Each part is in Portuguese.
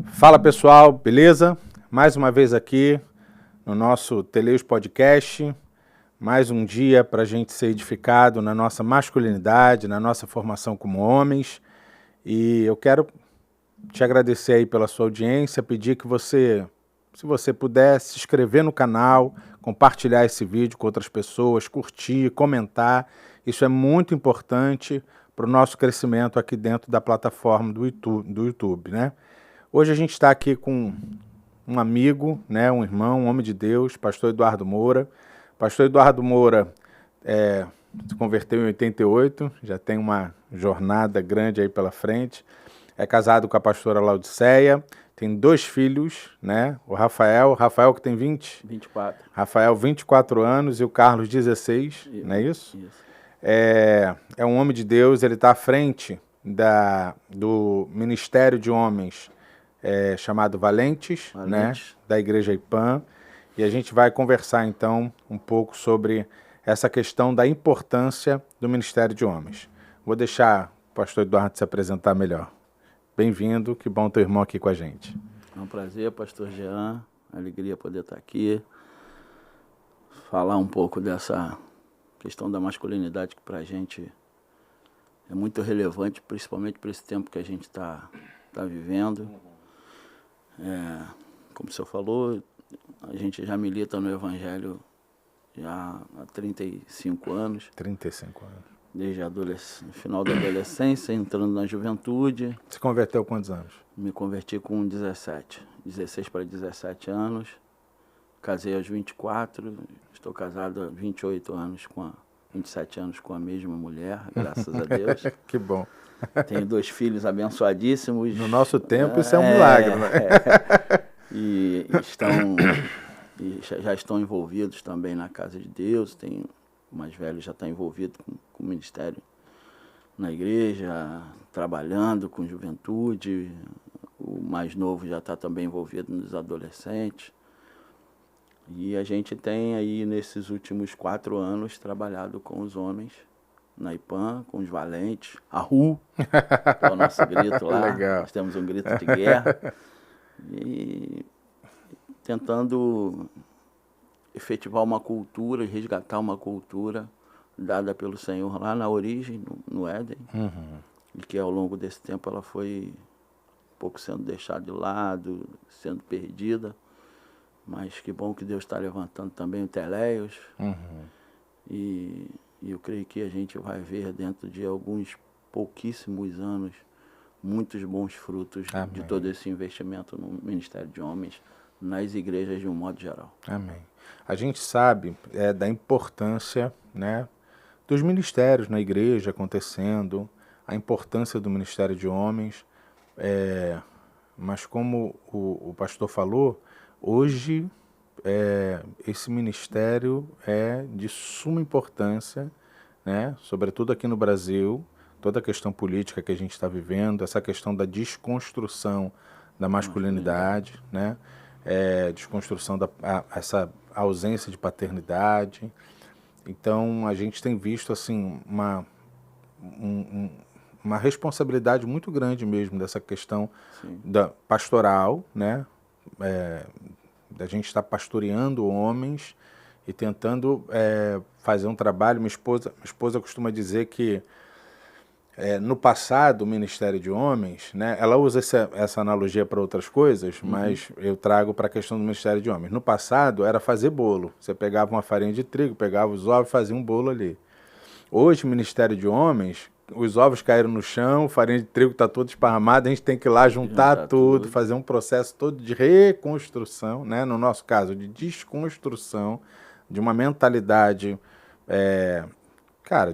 Fala pessoal, beleza? Mais uma vez aqui no nosso Teleus Podcast, mais um dia para a gente ser edificado na nossa masculinidade, na nossa formação como homens. E eu quero te agradecer aí pela sua audiência, pedir que você, se você puder, se inscrever no canal, compartilhar esse vídeo com outras pessoas, curtir, comentar. Isso é muito importante para o nosso crescimento aqui dentro da plataforma do YouTube, né? Hoje a gente está aqui com um amigo, né, um irmão, um homem de Deus, pastor Eduardo Moura. Pastor Eduardo Moura se converteu em 88, já tem uma jornada grande aí pela frente. É casado com a pastora Laudiceia, tem 2 filhos, né? O Rafael que tem 24. Rafael, 24 anos, e o Carlos, 16, não é isso? Isso. É um homem de Deus, ele está à frente do Ministério de Homens chamado Valentes, né? Da Igreja IPAM, e a gente vai conversar então um pouco sobre essa questão da importância do Ministério de Homens. Vou deixar o pastor Eduardo se apresentar melhor. Bem-vindo, que bom ter o irmão aqui com a gente. É um prazer, pastor Jean, alegria poder estar aqui, falar um pouco dessa questão da masculinidade que para a gente é muito relevante, principalmente para esse tempo que a gente está vivendo. Como o senhor falou, a gente já milita no Evangelho já há 35 anos. 35 anos. Desde o final da adolescência, entrando na juventude. Se converteu com quantos anos? Me converti com 16 para 17 anos. Casei aos 24, estou casado há 28 anos 27 anos com a mesma mulher, graças a Deus. Que bom. Tenho 2 filhos abençoadíssimos. No nosso tempo isso é um milagre, né? E já estão envolvidos também na casa de Deus. O mais velho já está envolvido com o ministério na igreja, trabalhando com juventude. O mais novo já está também envolvido nos adolescentes. E a gente tem aí, nesses últimos 4 anos, trabalhado com os homens na IPAM, com os valentes, a RU, que é o nosso grito lá. Legal. Nós temos um grito de guerra. E tentando efetivar uma cultura, resgatar uma cultura dada pelo Senhor lá na origem, no Éden, e que ao longo desse tempo ela foi um pouco sendo deixada de lado, sendo perdida, mas que bom que Deus está levantando também o Teleios, e eu creio que a gente vai ver dentro de alguns pouquíssimos anos muitos bons frutos de todo esse investimento no Ministério de Homens, nas igrejas de um modo geral. Amém. A gente sabe da importância, né, dos ministérios na igreja acontecendo, a importância do Ministério de Homens, mas como o pastor falou, hoje esse ministério é de suma importância, né, sobretudo aqui no Brasil, toda a questão política que a gente está vivendo, essa questão da desconstrução da masculinidade, né, desconstrução essa ausência de paternidade. Então a gente tem visto assim uma responsabilidade muito grande mesmo dessa questão da pastoral, né? Da gente estar pastoreando homens e tentando fazer um trabalho. Minha esposa costuma dizer que no passado, o Ministério de Homens, né, ela usa essa analogia para outras coisas, mas eu trago para a questão do Ministério de Homens. No passado, era fazer bolo. Você pegava uma farinha de trigo, pegava os ovos e fazia um bolo ali. Hoje, o Ministério de Homens, os ovos caíram no chão, a farinha de trigo está toda esparramada, a gente tem que ir lá juntar tudo, fazer um processo todo de reconstrução, né, no nosso caso, de desconstrução de uma mentalidade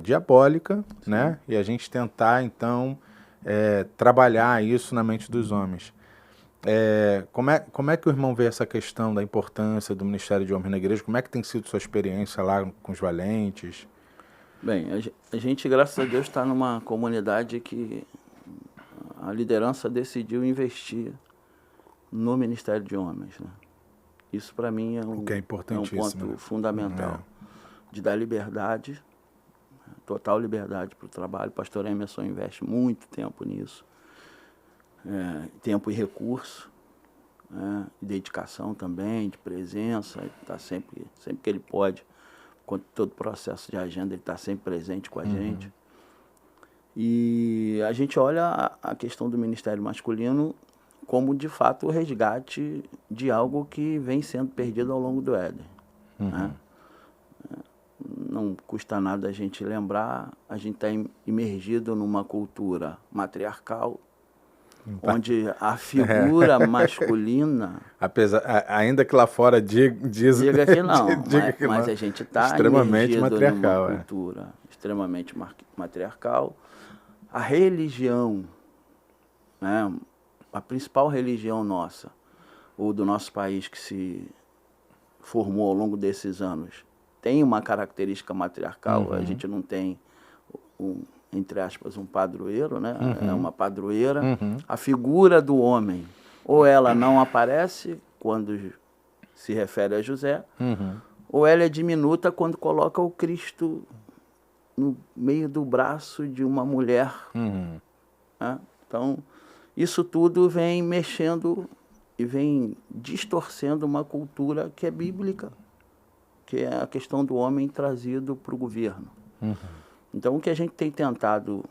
diabólica, né? E a gente tentar, então, trabalhar isso na mente dos homens. Como é que o irmão vê essa questão da importância do Ministério de Homens na igreja? Como é que tem sido sua experiência lá com os valentes? Bem, a gente, graças a Deus, está numa comunidade que a liderança decidiu investir no Ministério de Homens, né? Isso, para mim, é um ponto fundamental, de dar liberdade, total liberdade para o trabalho. O pastor Emerson investe muito tempo nisso. tempo e recurso, dedicação também, de presença, ele está sempre que ele pode, com todo o processo de agenda, ele está sempre presente com a gente. E a gente olha a questão do ministério masculino como, de fato, o resgate de algo que vem sendo perdido ao longo do Éden. Né? Não custa nada a gente lembrar, a gente está imergido numa cultura matriarcal, onde a figura masculina... Ainda que lá fora diga que não, que mas não. A gente está extremamente matriarcal, numa cultura extremamente matriarcal. A religião, né, a principal religião nossa, ou do nosso país que se formou ao longo desses anos, tem uma característica matriarcal. A gente não tem, entre aspas, um padroeiro, né? É uma padroeira. A figura do homem, ou ela não aparece quando se refere a José, ou ela é diminuta quando coloca o Cristo no meio do braço de uma mulher. Né? Então, isso tudo vem mexendo e vem distorcendo uma cultura que é bíblica, que é a questão do homem trazido para o governo. Então, o que a gente tem tentado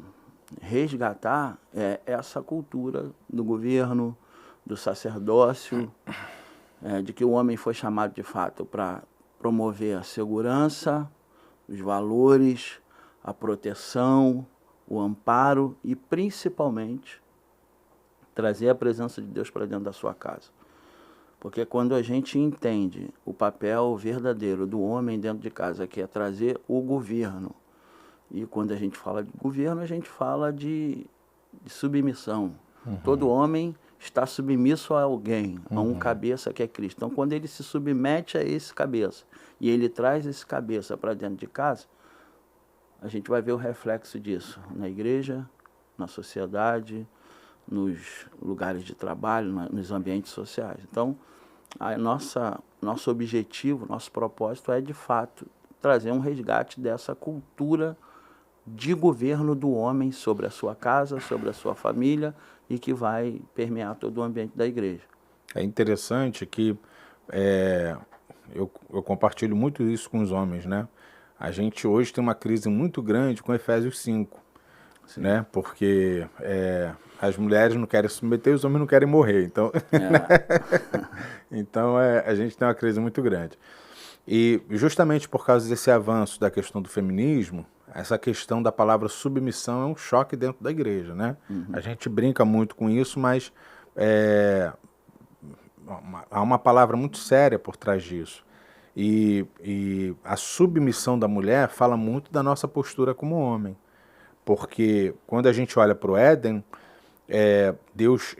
resgatar é essa cultura do governo, do sacerdócio, de que o homem foi chamado de fato para promover a segurança, os valores, a proteção, o amparo e, principalmente, trazer a presença de Deus para dentro da sua casa. Porque quando a gente entende o papel verdadeiro do homem dentro de casa, que é trazer o governo, e quando a gente fala de governo, a gente fala de submissão. Todo homem está submisso a alguém, a um cabeça que é Cristo. Então, quando ele se submete a esse cabeça, e ele traz esse cabeça para dentro de casa, a gente vai ver o reflexo disso na igreja, na sociedade, nos lugares de trabalho, nos ambientes sociais. Então, nosso objetivo, nosso propósito é, de fato, trazer um resgate dessa cultura de governo do homem sobre a sua casa, sobre a sua família, e que vai permear todo o ambiente da igreja. É interessante que eu compartilho muito isso com os homens, né? A gente hoje tem uma crise muito grande com Efésios 5, né? Porque as mulheres não querem se submeter, os homens não querem morrer. Então, então a gente tem uma crise muito grande. E justamente por causa desse avanço da questão do feminismo, essa questão da palavra submissão é um choque dentro da igreja, né? A gente brinca muito com isso, mas há uma palavra muito séria por trás disso. E a submissão da mulher fala muito da nossa postura como homem. Porque quando a gente olha para o Éden, Deus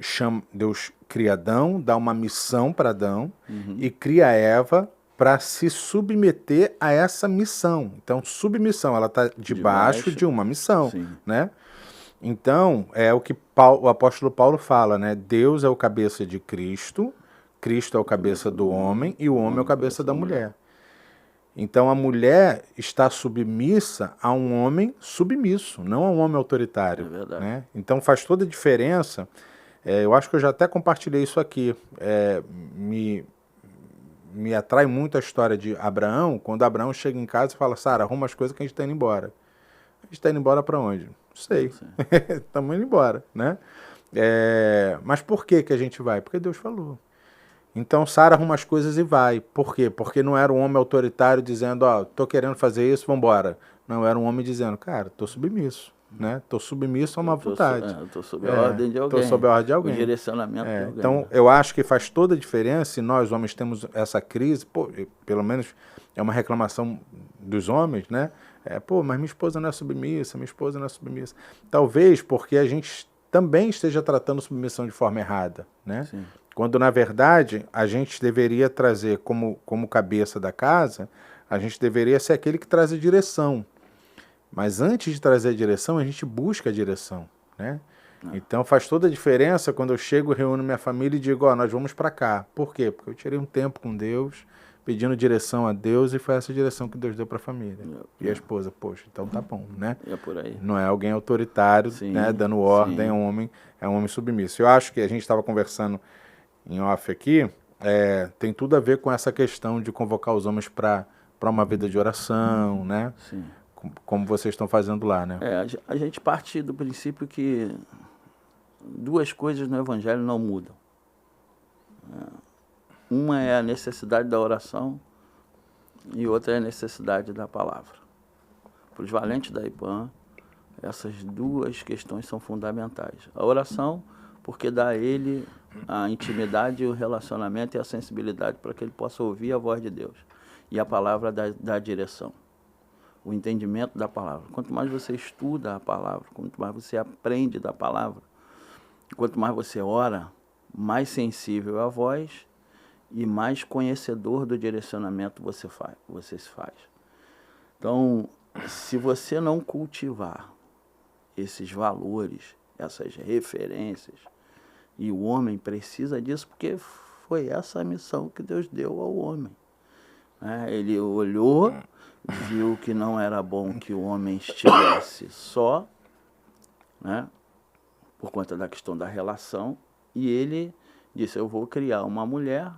cria Adão, dá uma missão para Adão e cria Eva para se submeter a essa missão. Então, submissão, ela está debaixo de uma missão, né? Então, é o que o apóstolo Paulo fala, né? Deus é o cabeça de Cristo, Cristo é o cabeça do homem e o homem é o cabeça da mulher. Então, a mulher está submissa a um homem submisso, não a um homem autoritário. É verdade. Né? Então, faz toda a diferença. Eu acho que eu já até compartilhei isso aqui. Me atrai muito a história de Abraão, quando Abraão chega em casa e fala: Sara, arruma as coisas que a gente está indo embora. A gente está indo embora para onde? Não sei. Estamos indo embora, né? Mas por que a gente vai? Porque Deus falou. Então Sara arruma as coisas e vai. Por quê? Porque não era um homem autoritário dizendo: tô querendo fazer isso, vamos embora. Não, era um homem dizendo: cara, tô submisso. Né? Tô submisso a uma vontade. Tô sob a ordem de alguém. Tô sob a ordem de alguém. O direcionamento de alguém. Então, eu acho que faz toda a diferença se nós, homens, temos essa crise. Pelo menos é uma reclamação dos homens, né? Mas minha esposa não é submissa, minha esposa não é submissa. Talvez porque a gente também esteja tratando submissão de forma errada, né? Sim. Quando, na verdade, a gente deveria trazer como cabeça da casa, a gente deveria ser aquele que traz a direção. Mas antes de trazer a direção, a gente busca a direção, né? Então faz toda a diferença quando eu chego, reúno minha família e digo: nós vamos para cá. Por quê? Porque eu tirei um tempo com Deus, pedindo direção a Deus, e foi essa direção que Deus deu para a família. E a esposa, poxa, então tá bom, né? É por aí. Não é alguém autoritário, Sim, né, dando ordem, sim. é um homem submisso. Eu acho que a gente estava conversando em off aqui, tem tudo a ver com essa questão de convocar os homens para uma vida de oração, né? Sim. Como vocês estão fazendo lá, né? A gente parte do princípio que duas coisas no Evangelho não mudam. Uma é a necessidade da oração e outra é a necessidade da palavra. Para os valentes da IPAM, essas duas questões são fundamentais. A oração, porque dá a ele a intimidade, o relacionamento e a sensibilidade para que ele possa ouvir a voz de Deus. E a palavra dá a direção, o entendimento da palavra. Quanto mais você estuda a palavra, quanto mais você aprende da palavra, quanto mais você ora, mais sensível é a voz e mais conhecedor do direcionamento você se faz. Então, se você não cultivar esses valores, essas referências, e o homem precisa disso, porque foi essa a missão que Deus deu ao homem. Ele olhou, viu que não era bom que o homem estivesse só, né, por conta da questão da relação, e ele disse, eu vou criar uma mulher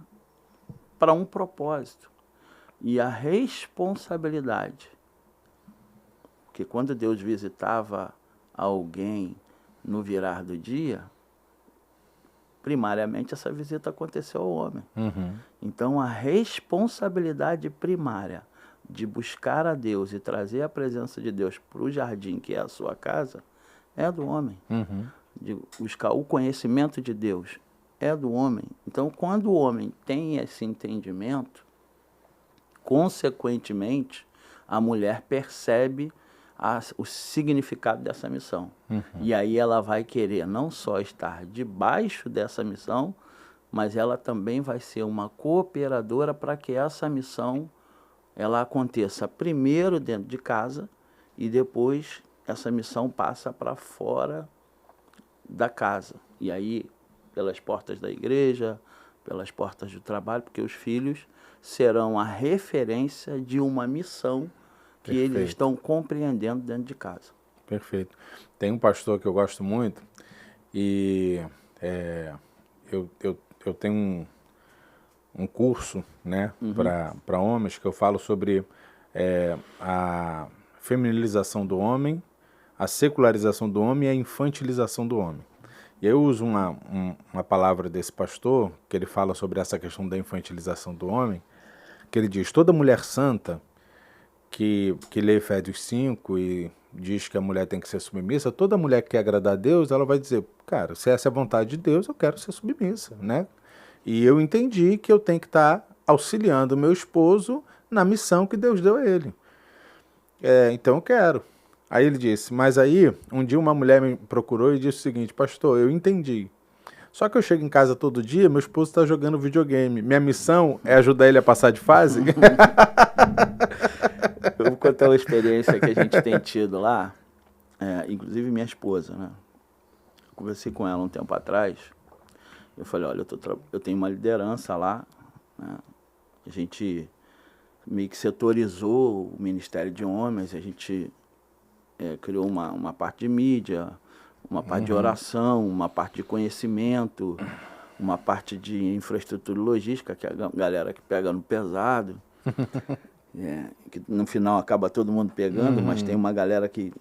para um propósito. E a responsabilidade, porque quando Deus visitava alguém no virar do dia, primariamente essa visita aconteceu ao homem. Uhum. Então a responsabilidade primária de buscar a Deus e trazer a presença de Deus para o jardim, que é a sua casa, é do homem. Uhum. De buscar o conhecimento de Deus é do homem. Então, quando o homem tem esse entendimento, consequentemente, a mulher percebe o significado dessa missão. Uhum. E aí ela vai querer não só estar debaixo dessa missão, mas ela também vai ser uma cooperadora para que essa missão ela aconteça primeiro dentro de casa e depois essa missão passa para fora da casa. E aí, pelas portas da igreja, pelas portas do trabalho, porque os filhos serão a referência de uma missão que Perfeito. eles estão compreendendo dentro de casa. Perfeito. Tem um pastor que eu gosto muito e eu tenho um curso, né, para homens, que eu falo sobre a feminilização do homem, a secularização do homem e a infantilização do homem. E eu uso uma palavra desse pastor, que ele fala sobre essa questão da infantilização do homem, que ele diz, toda mulher santa que lê Efésios 5 e diz que a mulher tem que ser submissa, toda mulher que quer agradar a Deus, ela vai dizer, cara, se essa é a vontade de Deus, eu quero ser submissa, né? E eu entendi que eu tenho que estar auxiliando o meu esposo na missão que Deus deu a ele. Então eu quero. Aí ele disse, mas aí, um dia uma mulher me procurou e disse o seguinte, pastor, eu entendi. Só que eu chego em casa todo dia, meu esposo está jogando videogame. Minha missão é ajudar ele a passar de fase? Eu vou contar uma experiência que a gente tem tido lá, inclusive minha esposa, né? Eu conversei com ela um tempo atrás, eu falei, olha, eu tenho uma liderança lá, né? A gente meio que setorizou o Ministério de Homens, a gente criou uma parte de mídia, uma parte de oração, uma parte de conhecimento, uma parte de infraestrutura logística, que é a galera que pega no pesado, que no final acaba todo mundo pegando, mas tem uma galera que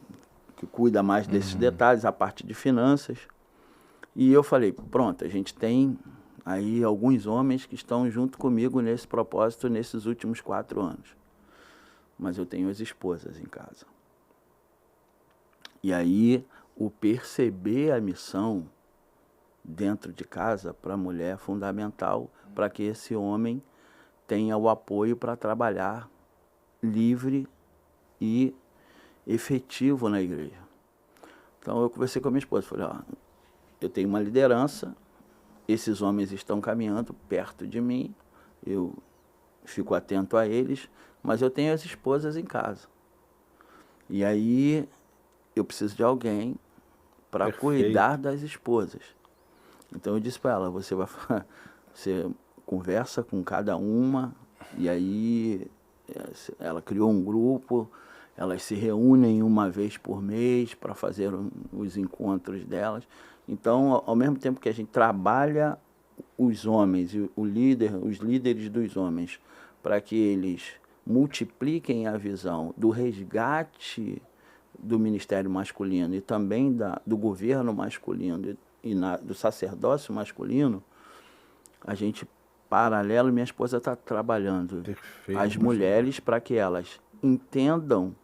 cuida mais desses detalhes, a parte de finanças. E eu falei, pronto, a gente tem aí alguns homens que estão junto comigo nesse propósito nesses últimos 4 anos. Mas eu tenho as esposas em casa. E aí, o perceber a missão dentro de casa para a mulher é fundamental para que esse homem tenha o apoio para trabalhar livre e efetivo na igreja. Então eu conversei com a minha esposa, falei, eu tenho uma liderança, esses homens estão caminhando perto de mim, eu fico atento a eles, mas eu tenho as esposas em casa. E aí eu preciso de alguém para cuidar das esposas. Então eu disse para ela, você conversa com cada uma, E aí ela criou um grupo, elas se reúnem uma vez por mês para fazer os encontros delas. Então, ao mesmo tempo que a gente trabalha os homens, os líderes dos homens, para que eles multipliquem a visão do resgate do ministério masculino e também do governo masculino e do sacerdócio masculino, a gente, paralelo, minha esposa está trabalhando as mulheres para que elas entendam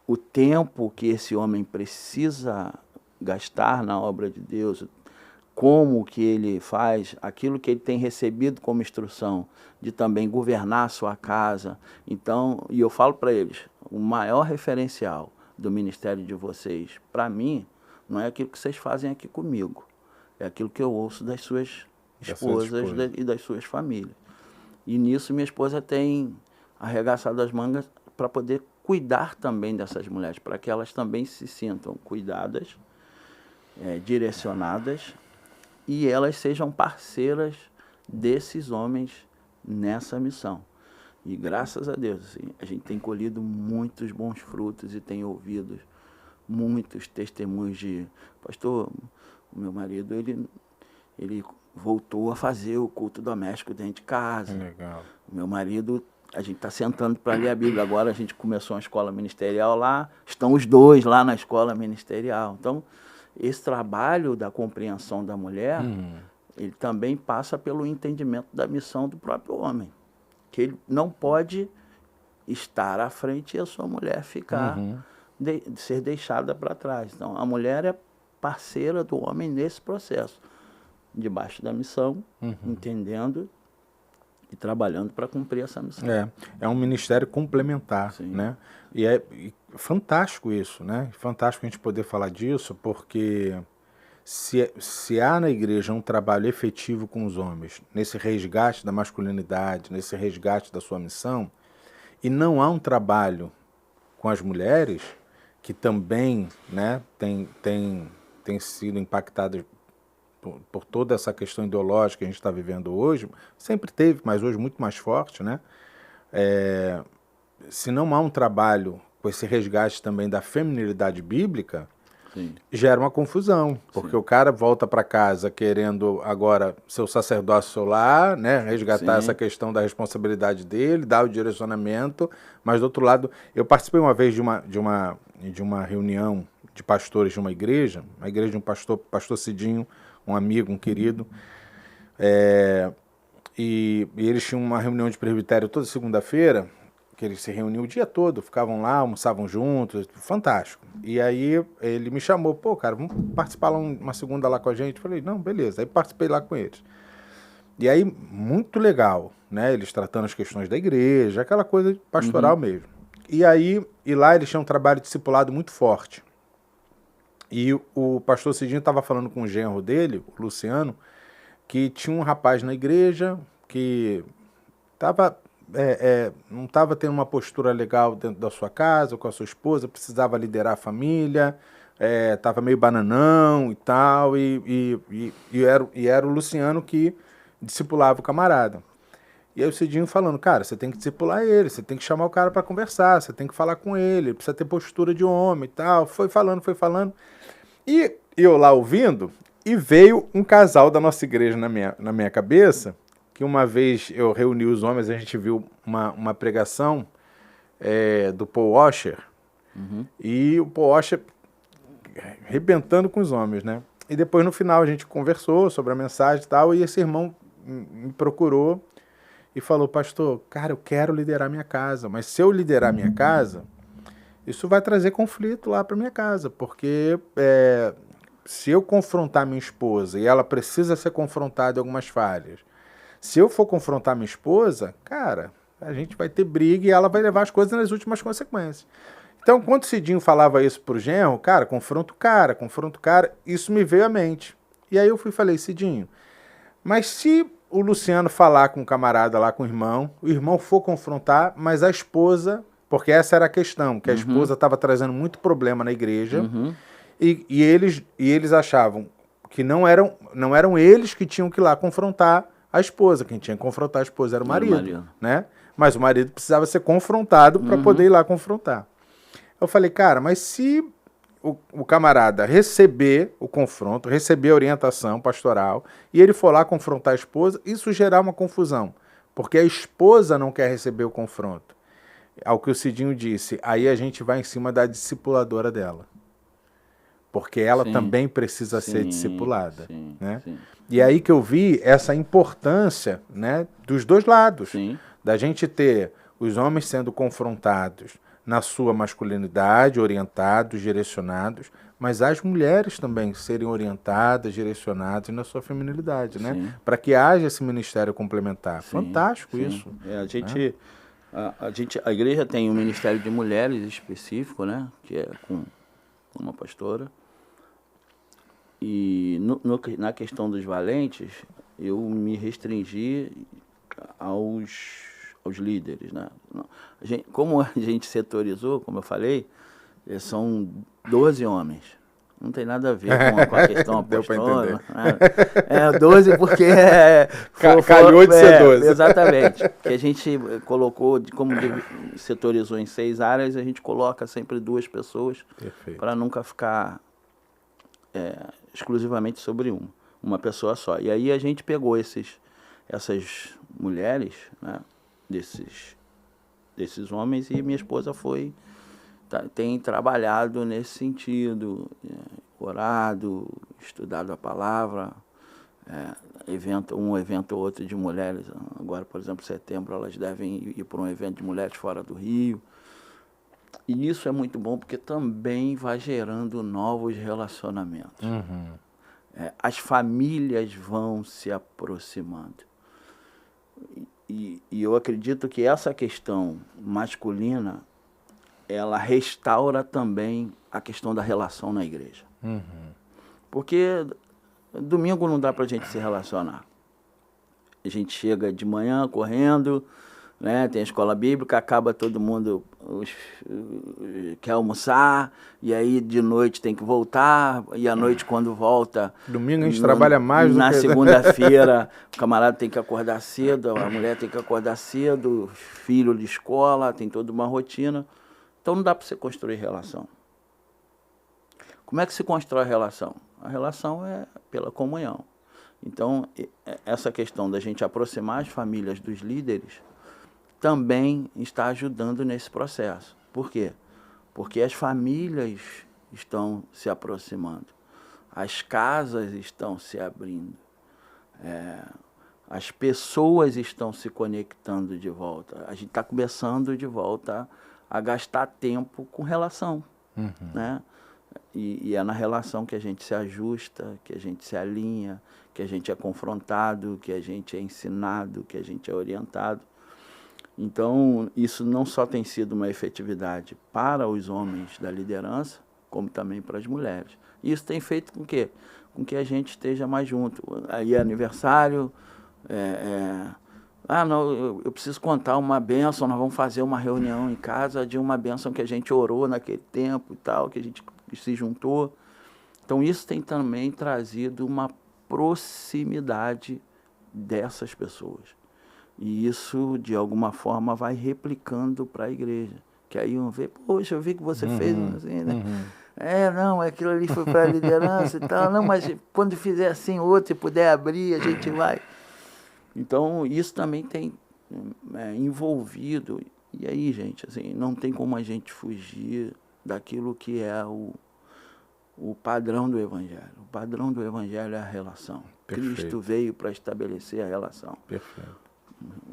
o tempo que esse homem precisa gastar na obra de Deus, como que ele faz, aquilo que ele tem recebido como instrução, de também governar a sua casa. Então, e eu falo para eles, o maior referencial do ministério de vocês, para mim, não é aquilo que vocês fazem aqui comigo, é aquilo que eu ouço das suas esposas e das suas famílias. E nisso minha esposa tem arregaçado as mangas para poder cuidar também dessas mulheres, para que elas também se sintam cuidadas, direcionadas, e elas sejam parceiras desses homens nessa missão. E graças a Deus, assim, a gente tem colhido muitos bons frutos e tem ouvido muitos testemunhos de... Pastor, o meu marido, ele voltou a fazer o culto doméstico dentro de casa. Legal. O meu marido, a gente está sentando para ler a Bíblia. Agora a gente começou uma escola ministerial lá, estão os dois lá na escola ministerial. Então, esse trabalho da compreensão da mulher, ele também passa pelo entendimento da missão do próprio homem. Que ele não pode estar à frente e a sua mulher ficar, ser deixada para trás. Então, a mulher é parceira do homem nesse processo, debaixo da missão, entendendo e trabalhando para cumprir essa missão. É um ministério complementar, né? E é fantástico isso, né? Fantástico a gente poder falar disso, porque se há na igreja um trabalho efetivo com os homens, nesse resgate da masculinidade, nesse resgate da sua missão, e não há um trabalho com as mulheres, que também, né, tem sido impactadas por toda essa questão ideológica que a gente está vivendo hoje, sempre teve, mas hoje muito mais forte, né? Se não há um trabalho com esse resgate também da feminilidade bíblica, gera uma confusão, porque o cara volta para casa querendo agora seu sacerdócio lá, né, resgatar essa questão da responsabilidade dele, dar o direcionamento, mas do outro lado, eu participei uma vez de uma reunião de pastores de uma igreja de um pastor Cidinho, um amigo, um querido, e eles tinham uma reunião de presbitério toda segunda-feira, que eles se reuniam o dia todo, ficavam lá, almoçavam juntos, fantástico. E aí ele me chamou, pô, cara, vamos participar lá uma segunda lá com a gente? Eu falei, não, beleza. Aí participei lá com eles. E aí, muito legal, né? Eles tratando as questões da igreja, aquela coisa pastoral mesmo. E lá eles tinham um trabalho discipulado muito forte. E o pastor Cidinho estava falando com o genro dele, o Luciano, que tinha um rapaz na igreja que não estava tendo uma postura legal dentro da sua casa, com a sua esposa, precisava liderar a família, estava meio bananão e tal, e era o Luciano que discipulava o camarada. E aí o Cidinho falando, cara, você tem que discipular ele, você tem que chamar o cara para conversar, você tem que falar com ele precisa ter postura de homem e tal. Foi falando. E eu lá ouvindo, e veio um casal da nossa igreja na minha cabeça, que uma vez eu reuni os homens, a gente viu uma pregação do Paul Washer, e o Paul Washer arrebentando com os homens, né? E depois no final a gente conversou sobre a mensagem e tal, e esse irmão me procurou e falou, pastor, cara, eu quero liderar minha casa, mas se eu liderar minha casa, isso vai trazer conflito lá para minha casa, porque se eu confrontar minha esposa e ela precisa ser confrontada em algumas falhas, se eu for confrontar minha esposa, cara, a gente vai ter briga e ela vai levar as coisas nas últimas consequências. Então, quando o Cidinho falava isso pro genro, cara, confronta o cara, isso me veio à mente. E aí eu falei, Cidinho, mas se o Luciano falar com o camarada lá, com o irmão for confrontar, mas a esposa, porque essa era a questão, que a esposa estava trazendo muito problema na igreja, e eles achavam que não eram eles que tinham que ir lá confrontar a esposa. Quem tinha que confrontar a esposa era o marido, Era o marido. né? Mas o marido precisava ser confrontado para poder ir lá confrontar. Eu falei, cara, mas se o camarada receber o confronto, receber a orientação pastoral, e ele for lá confrontar a esposa, isso gerar uma confusão, porque a esposa não quer receber o confronto. Ao que o Cidinho disse, aí a gente vai em cima da discipuladora dela. Porque ela também precisa ser discipulada. Né? E aí que eu vi essa importância, né, dos dois lados. Da gente ter os homens sendo confrontados na sua masculinidade, orientados, direcionados, mas as mulheres também serem orientadas, direcionadas na sua feminilidade, né? Para que haja esse ministério complementar. Fantástico isso. A igreja tem um ministério de mulheres específico, né? Que é com uma pastora. E na questão dos valentes, eu me restringi aos líderes, né? Como a gente setorizou, como eu falei, são 12 homens. Não tem nada a ver com a questão apostólica. Né? 12 porque... calhou de ser 12. Exatamente. Que a gente colocou, como setorizou em 6 áreas, a gente coloca sempre 2 pessoas para nunca ficar exclusivamente sobre uma pessoa só. E aí a gente pegou essas mulheres, né, desses homens, e minha esposa tem trabalhado nesse sentido, orado, estudado a palavra, um evento ou outro de mulheres. Agora, por exemplo, em setembro, elas devem ir para um evento de mulheres fora do Rio. E isso é muito bom porque também vai gerando novos relacionamentos. As famílias vão se aproximando. E eu acredito que essa questão masculina, ela restaura também a questão da relação na igreja. Porque domingo não dá para a gente se relacionar. A gente chega de manhã correndo, né? Tem a escola bíblica, acaba todo mundo quer almoçar, e aí de noite tem que voltar, e à noite quando volta... Domingo a gente trabalha mais do que... Na segunda-feira, o camarada tem que acordar cedo, a mulher tem que acordar cedo, filho de escola, tem toda uma rotina. Então não dá para você construir relação. Como é que se constrói a relação? A relação é pela comunhão. Então, essa questão da gente aproximar as famílias dos líderes também está ajudando nesse processo. Por quê? Porque as famílias estão se aproximando, as casas estão se abrindo, as pessoas estão se conectando de volta. A gente está começando de volta a gastar tempo com relação, né? E é na relação que a gente se ajusta, que a gente se alinha, que a gente é confrontado, que a gente é ensinado, que a gente é orientado. Então, isso não só tem sido uma efetividade para os homens da liderança, como também para as mulheres. Isso tem feito com que a gente esteja mais junto. Aí é aniversário, não, eu preciso contar uma bênção, nós vamos fazer uma reunião em casa de uma bênção que a gente orou naquele tempo e tal, que a gente se juntou. Então, isso tem também trazido uma proximidade dessas pessoas. E isso, de alguma forma, vai replicando para a igreja. Que aí um vê, poxa, eu vi que você fez assim, né? Não, aquilo ali foi para a liderança e tal. Não, mas quando fizer assim outro e puder abrir, a gente vai. Então, isso também tem envolvido. E aí, gente, assim, não tem como a gente fugir daquilo que é o padrão do Evangelho. O padrão do Evangelho é a relação. Perfeito. Cristo veio para estabelecer a relação. Perfeito.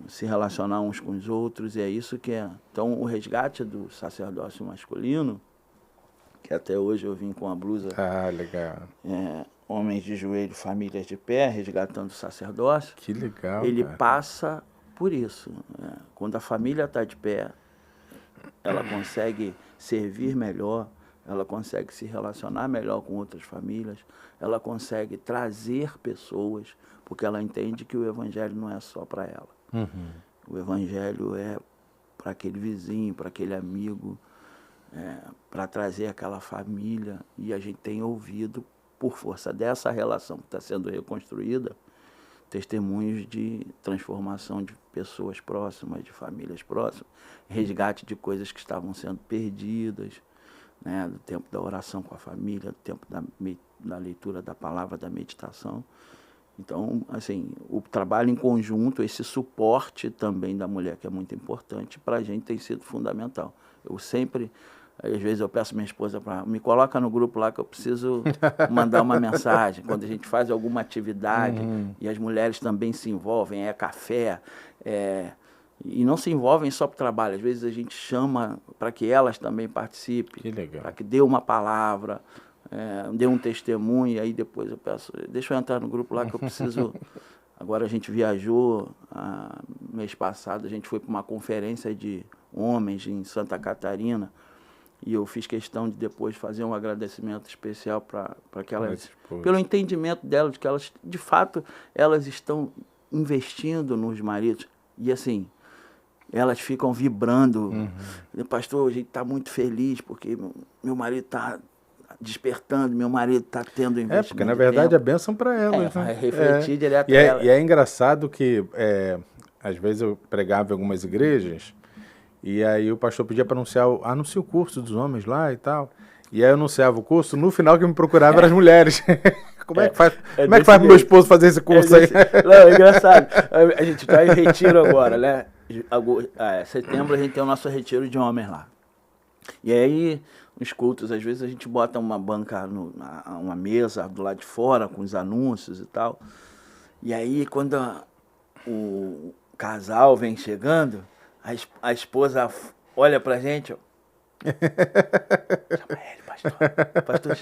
Se relacionar uns com os outros, e é isso que é. Então, o resgate do sacerdócio masculino, que até hoje eu vim com a blusa... legal. Homens de joelho, famílias de pé, resgatando o sacerdócio. Que legal, ele cara. passa por isso. Quando a família está de pé, ela consegue servir melhor, ela consegue se relacionar melhor com outras famílias, ela consegue trazer pessoas, porque ela entende que o Evangelho não é só para ela. O Evangelho é para aquele vizinho, para aquele amigo, para trazer aquela família. E a gente tem ouvido, por força dessa relação que está sendo reconstruída, testemunhos de transformação de pessoas próximas, de famílias próximas, resgate de coisas que estavam sendo perdidas, né, do tempo da oração com a família, do tempo da leitura da palavra, da meditação. Então, assim, o trabalho em conjunto, esse suporte também da mulher, que é muito importante, para a gente tem sido fundamental. Eu sempre, às vezes eu peço minha esposa para me coloca no grupo lá que eu preciso mandar uma mensagem. Quando a gente faz alguma atividade, e as mulheres também se envolvem, é café, e não se envolvem só para o trabalho. Às vezes a gente chama para que elas também participem, para que dê uma palavra, dê um testemunho, e aí depois eu peço, deixa eu entrar no grupo lá que eu preciso... Agora a gente viajou, mês passado, a gente foi para uma conferência de homens em Santa Catarina, e eu fiz questão de depois fazer um agradecimento especial para aquelas, pelo entendimento delas, de que elas, de fato, elas estão investindo nos maridos, e assim, elas ficam vibrando. Pastor, a gente está muito feliz, porque meu marido está despertando, meu marido está tendo investimento. Porque na verdade é bênção para elas. Vai refletir direto elas. E é engraçado que, às vezes eu pregava em algumas igrejas, e aí o pastor pedia para anunciar o curso dos homens lá e tal. E aí eu anunciava o curso, no final que me procurava eram as mulheres. Como é que faz para meu esposo fazer esse curso aí? Não, é engraçado. A gente está em retiro agora, né? Setembro a gente tem o nosso retiro de homens lá. E aí, nos cultos, às vezes a gente bota uma banca, uma mesa do lado de fora, com os anúncios e tal. E aí, quando o casal vem chegando, a esposa olha pra gente, ó. Chama ele, pastor. Pastor,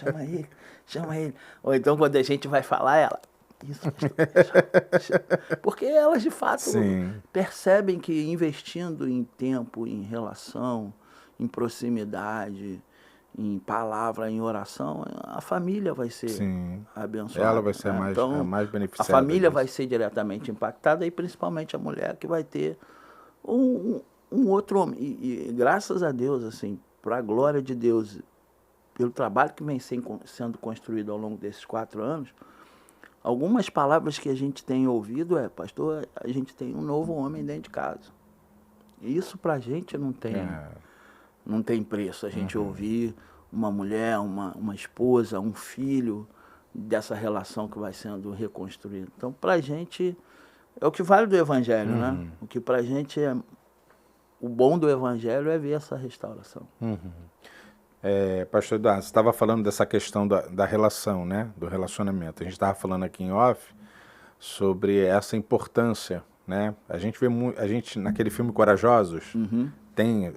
chama ele. Ou então, quando a gente vai falar, ela... Isso, pastor, porque elas, de fato, percebem que investindo em tempo, em relação, em proximidade, em palavra, em oração, a família vai ser abençoada. Ela vai ser a mais beneficiada. A família vai ser diretamente impactada e principalmente a mulher que vai ter um outro homem. E graças a Deus, assim, para a glória de Deus, pelo trabalho que vem sendo construído ao longo desses 4 anos, algumas palavras que a gente tem ouvido pastor, a gente tem um novo homem dentro de casa. E isso para a gente não tem preço. A gente ouvir uma mulher, uma esposa, um filho dessa relação que vai sendo reconstruída. Então, para a gente, é o que vale do Evangelho, né? O que para a gente o bom do Evangelho é ver essa restauração. Pastor Eduardo, você estava falando dessa questão da relação, né? Do relacionamento. A gente estava falando aqui em off sobre essa importância, né? A gente vê naquele filme Corajosos, tem,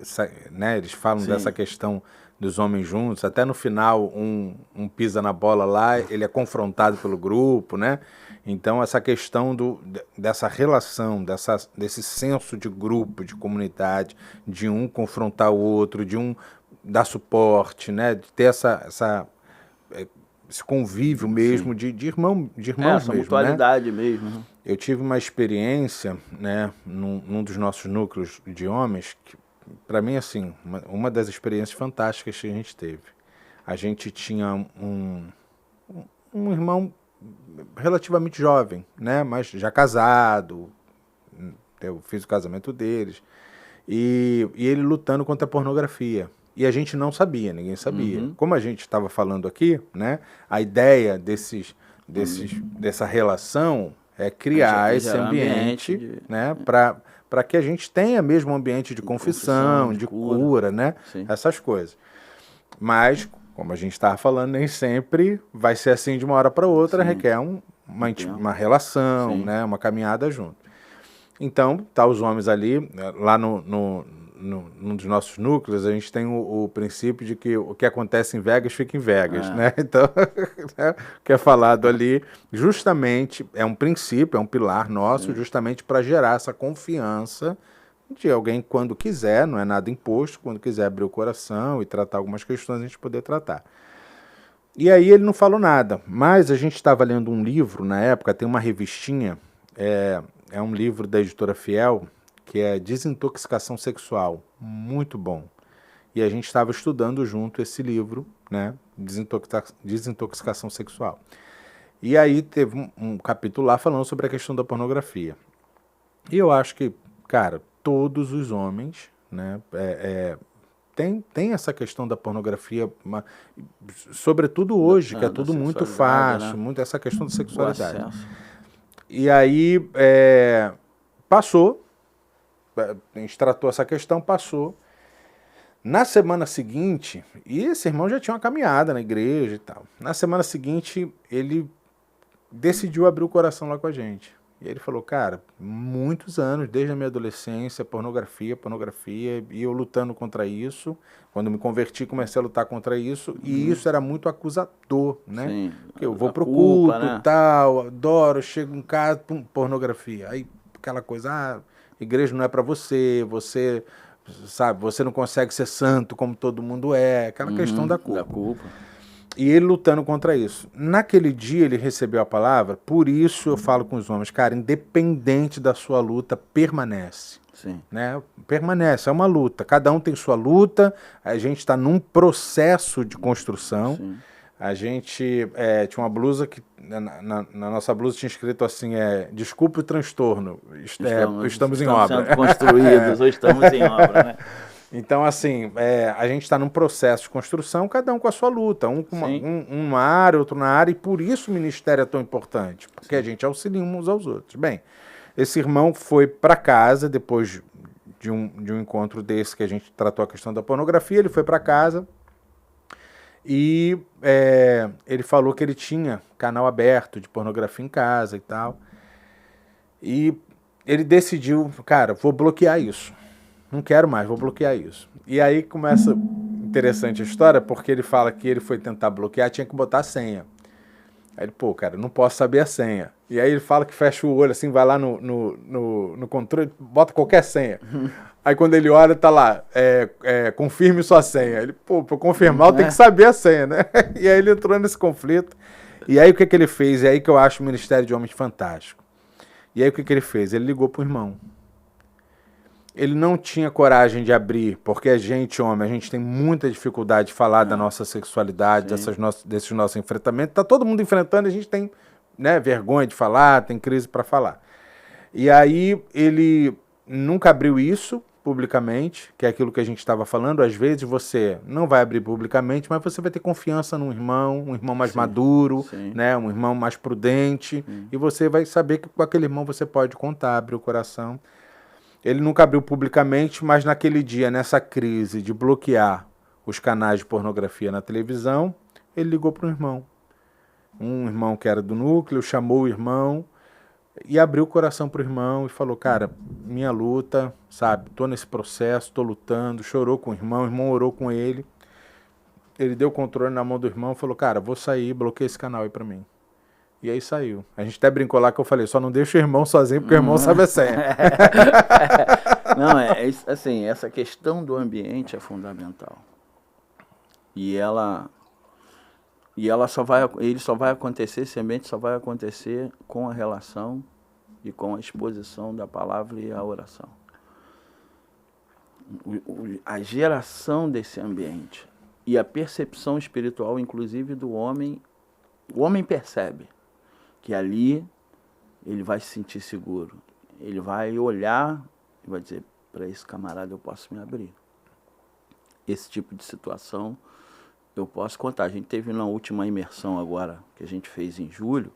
né? Eles falam dessa questão dos homens juntos. Até no final, um pisa na bola lá, ele é confrontado pelo grupo, né? Então, essa questão dessa relação, desse senso de grupo, de comunidade, de um confrontar o outro, de um dar suporte, né? De ter esse convívio mesmo, de irmãos essa mesmo, mutualidade, né? mesmo. Né? Eu tive uma experiência, né, num dos nossos núcleos de homens, que, para mim, assim, uma das experiências fantásticas que a gente teve. A gente tinha um irmão relativamente jovem, né, mas já casado, eu fiz o casamento deles, e ele lutando contra a pornografia. E a gente não sabia, ninguém sabia. Como a gente estava falando aqui, né, a ideia dessa relação é criar esse ambiente, né, para que a gente tenha mesmo um ambiente de confissão, de cura, né, essas coisas. Mas, como a gente estava falando, nem sempre vai ser assim de uma hora para outra, requer uma relação, né, uma caminhada junto. Então, tá os homens ali, lá num dos nossos núcleos, a gente tem o princípio de que o que acontece em Vegas fica em Vegas, né? Então, o que é falado ali, justamente, é um princípio, é um pilar nosso, justamente para gerar essa confiança de alguém quando quiser, não é nada imposto, quando quiser abrir o coração e tratar algumas questões, a gente poder tratar. E aí ele não falou nada, mas a gente estava lendo um livro, na época, tem uma revistinha, é um livro da editora Fiel, que é Desintoxicação Sexual, muito bom. E a gente estava estudando junto esse livro, né, Desintoxicação Sexual. E aí teve um capítulo lá falando sobre a questão da pornografia. E eu acho que, cara, todos os homens, né, tem essa questão da pornografia, sobretudo hoje, que é tudo muito fácil, né? Muito essa questão da sexualidade. E aí passou, a gente tratou essa questão, passou. Na semana seguinte, e esse irmão já tinha uma caminhada na igreja e tal. Na semana seguinte, ele decidiu abrir o coração lá com a gente. E ele falou, cara, muitos anos, desde a minha adolescência, pornografia, e eu lutando contra isso. Quando me converti, comecei a lutar contra isso, e isso era muito acusador, né? Sim, porque eu vou pro culto, né? Tal, adoro, chego em casa, pum, pornografia. Aí aquela coisa, igreja não é para você, sabe, você não consegue ser santo como todo mundo é, aquela questão da culpa. E ele lutando contra isso. Naquele dia ele recebeu a palavra, por isso eu falo com os homens, cara, independente da sua luta, permanece. Sim. Né? Permanece, é uma luta. Cada um tem sua luta, a gente está num processo de construção. Sim. A gente tinha uma blusa que, na nossa blusa tinha escrito assim, desculpe o transtorno, estamos em obra. Sendo construídos, hoje estamos em obra, né? Então, assim, a gente está num processo de construção, cada um com a sua luta, um numa área, outro na área, e por isso o ministério é tão importante, porque a gente auxilia uns aos outros. Bem, esse irmão foi para casa, depois de um encontro desse que a gente tratou a questão da pornografia, ele foi para casa e ele falou que ele tinha canal aberto de pornografia em casa e tal, e ele decidiu, cara, vou bloquear isso. Não quero mais, vou bloquear isso. E aí começa interessante a história, porque ele fala que ele foi tentar bloquear, tinha que botar a senha. Aí ele, pô, cara, não posso saber a senha. E aí ele fala que fecha o olho, assim, vai lá no controle, bota qualquer senha. Aí quando ele olha, tá lá, confirme sua senha. Ele, pô, pra confirmar eu tenho que saber a senha, né? E aí ele entrou nesse conflito. E aí o que ele fez? É aí que eu acho o Ministério de Homens fantástico. E aí o que ele fez? Ele ligou pro irmão. Ele não tinha coragem de abrir, porque a gente, homem, a gente tem muita dificuldade de falar da nossa sexualidade, desses nossos enfrentamentos. Tá todo mundo enfrentando, a gente tem, né, vergonha de falar, tem crise para falar. E aí ele nunca abriu isso publicamente, que é aquilo que a gente estava falando. Às vezes você não vai abrir publicamente, mas você vai ter confiança num irmão, um irmão mais maduro, né, um irmão mais prudente, e você vai saber que com aquele irmão você pode contar, abrir o coração. Ele nunca abriu publicamente, mas naquele dia, nessa crise de bloquear os canais de pornografia na televisão, ele ligou para um irmão que era do núcleo, chamou o irmão e abriu o coração para o irmão e falou, cara, minha luta, sabe, tô nesse processo, tô lutando, chorou com o irmão orou com ele deu o controle na mão do irmão e falou, cara, vou sair, bloqueia esse canal aí para mim. E aí saiu. A gente até brincou lá que eu falei, só não deixa o irmão sozinho, porque o irmão sabe a senha. Não, assim, essa questão do ambiente é fundamental. E ele só vai acontecer, esse ambiente só vai acontecer com a relação e com a exposição da palavra e a oração. A geração desse ambiente e a percepção espiritual, inclusive do homem, o homem percebe que ali ele vai se sentir seguro. Ele vai olhar e vai dizer, para esse camarada eu posso me abrir. Esse tipo de situação eu posso contar. A gente teve na última imersão agora, que a gente fez em julho,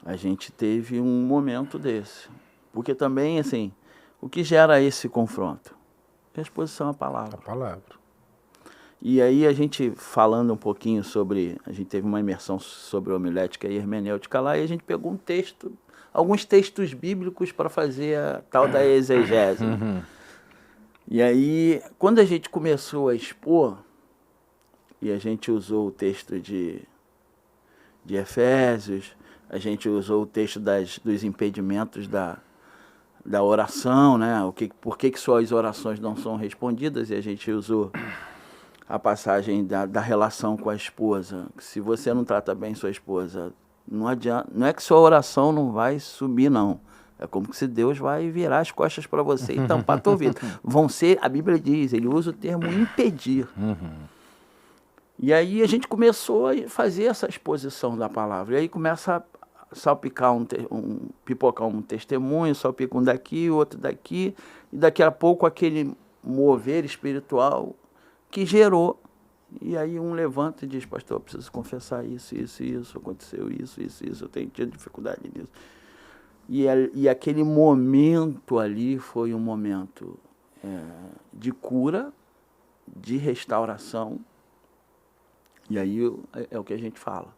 a gente teve um momento desse. Porque também, assim, o que gera esse confronto? A exposição à palavra. A palavra. E aí a gente falando um pouquinho sobre, a gente teve uma imersão sobre homilética e hermenêutica lá, e a gente pegou alguns textos bíblicos para fazer a tal da exegese. E aí, quando a gente começou a expor, e a gente usou o texto de Efésios, a gente usou o texto dos impedimentos da oração, né? Por que suas orações não são respondidas, e a gente usou a passagem da relação com a esposa. Se você não trata bem sua esposa, não adianta, não é que sua oração não vai subir, não. É como se Deus vai virar as costas para você e tampar a tua vida. A Bíblia diz, ele usa o termo impedir. E aí a gente começou a fazer essa exposição da palavra. E aí começa a salpicar pipocar um testemunho, salpica um daqui, outro daqui, e daqui a pouco aquele mover espiritual que gerou. E aí um levanta e diz, pastor, eu preciso confessar isso, aconteceu isso, eu tenho tido dificuldade nisso. E aquele momento ali foi um momento de cura, de restauração. E aí é o que a gente fala.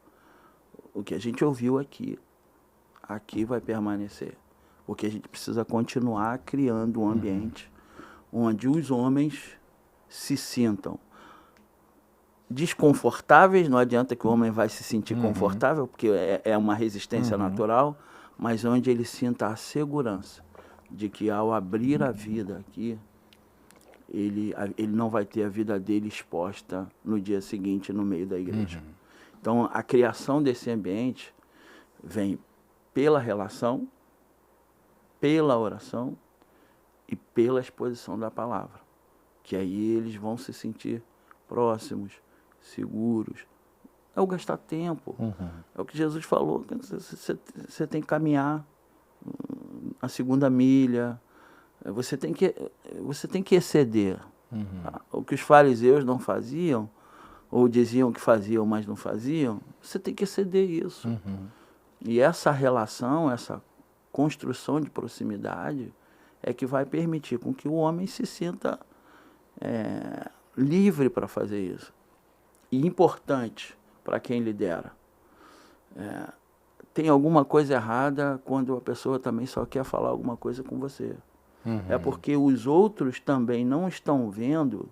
O que a gente ouviu aqui vai permanecer. Porque a gente precisa continuar criando um ambiente onde os homens se sintam desconfortáveis. Não adianta que o homem vai se sentir confortável, porque é uma resistência natural, mas onde ele sinta a segurança de que ao abrir a vida aqui, ele não vai ter a vida dele exposta no dia seguinte no meio da igreja. Então, a criação desse ambiente vem pela relação, pela oração e pela exposição da palavra. Que aí eles vão se sentir próximos, seguros. É o gastar tempo. É o que Jesus falou. Você tem que caminhar a segunda milha. Você tem que exceder. O que os fariseus não faziam, ou diziam que faziam, mas não faziam, você tem que exceder isso. E essa relação, essa construção de proximidade é que vai permitir com que o homem se sinta livre para fazer isso. E importante para quem lidera. Tem alguma coisa errada quando a pessoa também só quer falar alguma coisa com você. É porque os outros também não estão vendo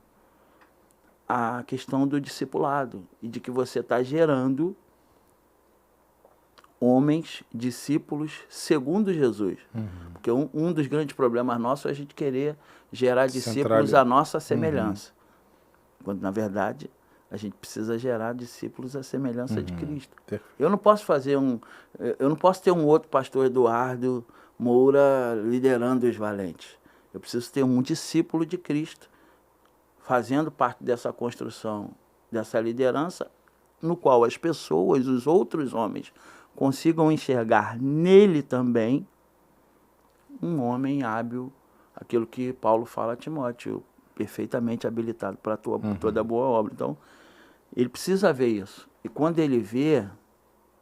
a questão do discipulado e de que você está gerando homens, discípulos, segundo Jesus. Porque um dos grandes problemas nossos é a gente querer gerar discípulos à nossa semelhança. Quando, na verdade, a gente precisa gerar discípulos à semelhança de Cristo. Eu não posso eu não posso ter um outro pastor Eduardo Moura liderando os valentes. Eu preciso ter um discípulo de Cristo fazendo parte dessa construção, dessa liderança, no qual as pessoas, os outros homens, consigam enxergar nele também um homem hábil, aquilo que Paulo fala a Timóteo, perfeitamente habilitado para toda boa obra. Então, ele precisa ver isso. E quando ele vê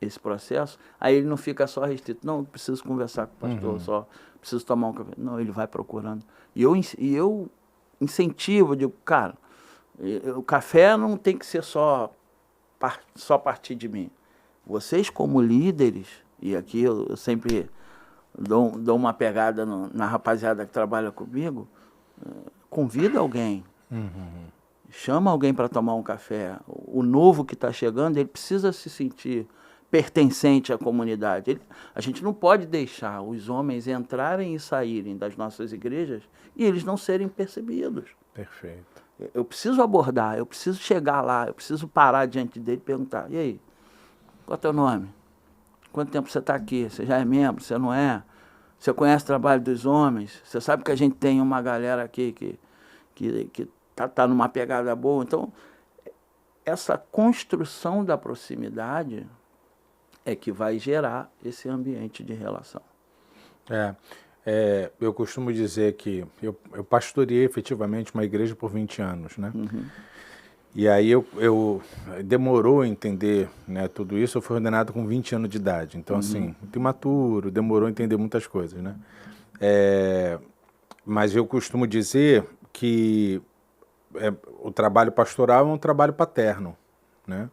esse processo, aí ele não fica só restrito. Não, eu preciso conversar com o pastor, só preciso tomar um café. Não, ele vai procurando. E eu incentivo, eu digo, cara, o café não tem que ser só partir de mim. Vocês como líderes, e aqui eu sempre dou uma pegada na rapaziada que trabalha comigo, convida alguém, chama alguém para tomar um café. O novo que está chegando, ele precisa se sentir pertencente à comunidade. A gente não pode deixar os homens entrarem e saírem das nossas igrejas e eles não serem percebidos. Perfeito. Eu preciso abordar, eu preciso chegar lá, eu preciso parar diante dele e perguntar, e aí, qual é o teu nome? Quanto tempo você está aqui? Você já é membro? Você não é? Você conhece o trabalho dos homens? Você sabe que a gente tem uma galera aqui que tá numa pegada boa? Então, essa construção da proximidade é que vai gerar esse ambiente de relação. Eu costumo dizer que eu pastoreei efetivamente uma igreja por 20 anos, né? E aí eu demorou a entender, né, tudo isso. Eu fui ordenado com 20 anos de idade, então assim, muito imaturo, demorou a entender muitas coisas, né? Mas eu costumo dizer que o trabalho pastoral é um trabalho paterno, né?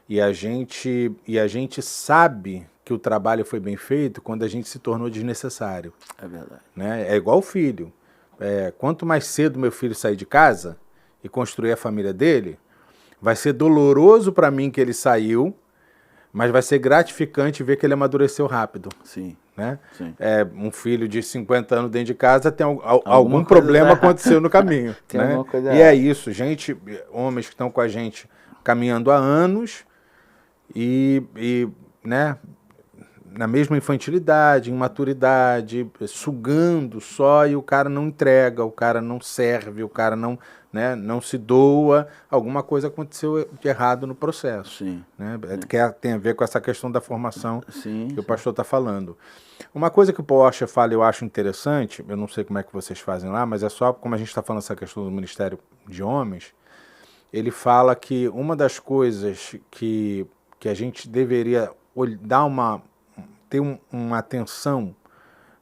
E a gente sabe que o trabalho foi bem feito quando a gente se tornou desnecessário. É verdade. Né? É igual o filho. Quanto mais cedo meu filho sair de casa e construir a família dele, vai ser doloroso para mim que ele saiu, mas vai ser gratificante ver que ele amadureceu rápido. Sim. Né? Sim. Um filho de 50 anos dentro de casa tem algum problema aconteceu no caminho. Tem né? alguma coisa E é isso, homens que estão com a gente caminhando há anos e né, na mesma infantilidade, imaturidade, sugando só, e o cara não entrega, o cara não serve, o cara não, né, não se doa, alguma coisa aconteceu de errado no processo. Sim. Né? Que tem a ver com essa questão da formação que o pastor está falando. Uma coisa que o Porcher fala, eu acho interessante, eu não sei como é que vocês fazem lá, mas é só como a gente está falando essa questão do ministério de homens, ele fala que uma das coisas que a gente deveria dar ter uma atenção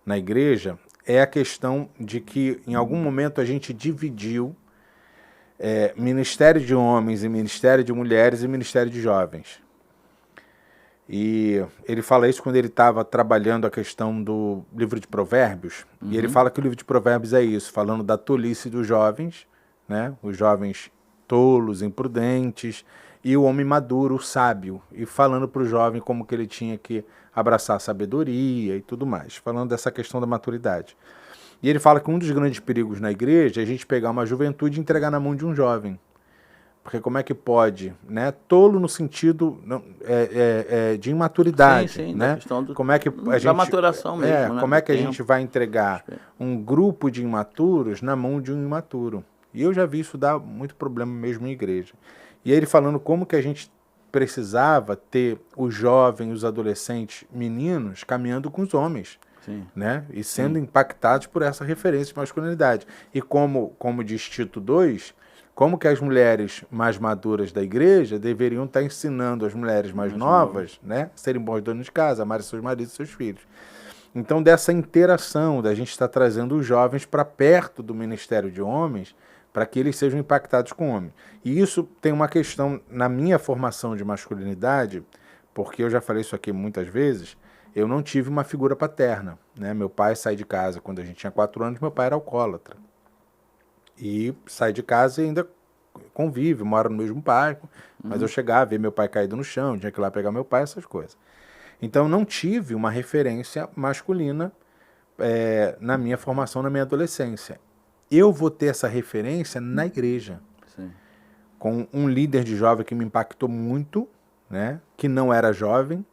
na igreja é a questão de que em algum momento a gente dividiu ministério de homens e ministério de mulheres e ministério de jovens. E ele fala isso quando ele estava trabalhando a questão do livro de Provérbios. E ele fala que o livro de Provérbios é isso, falando da tolice dos jovens, né? Os jovens tolos, imprudentes, e o homem maduro, o sábio, e falando para o jovem como que ele tinha que abraçar a sabedoria e tudo mais, falando dessa questão da maturidade. E ele fala que um dos grandes perigos na igreja é a gente pegar uma juventude e entregar na mão de um jovem. Porque como é que pode, né? Tolo no sentido de imaturidade, sim, né? da questão como é que a gente, da maturação mesmo, né? Como é que a gente vai entregar um grupo de imaturos na mão de um imaturo? E eu já vi isso dar muito problema mesmo em igreja. E ele falando como que a gente precisava ter os jovens, os adolescentes, meninos, caminhando com os homens. Sim. Né? E sendo impactados por essa referência de masculinidade. E como diz Tito 2, como que as mulheres mais maduras da igreja deveriam estar ensinando as mulheres mais novas, né, serem bons donos de casa, amarem seus maridos e seus filhos. Então, dessa interação, da gente estar trazendo os jovens para perto do ministério de homens, para que eles sejam impactados com homens. E isso tem uma questão na minha formação de masculinidade, porque eu já falei isso aqui muitas vezes, eu não tive uma figura paterna. Né? Meu pai sai de casa quando a gente tinha 4 anos, meu pai era alcoólatra. E sai de casa e ainda convive, mora no mesmo bairro, mas eu chegava, ver meu pai caído no chão, tinha que ir lá pegar meu pai, essas coisas. Então não tive uma referência masculina na minha formação, na minha adolescência. Eu vou ter essa referência na igreja. Sim. Com um líder de jovem que me impactou muito, né, que não era jovem,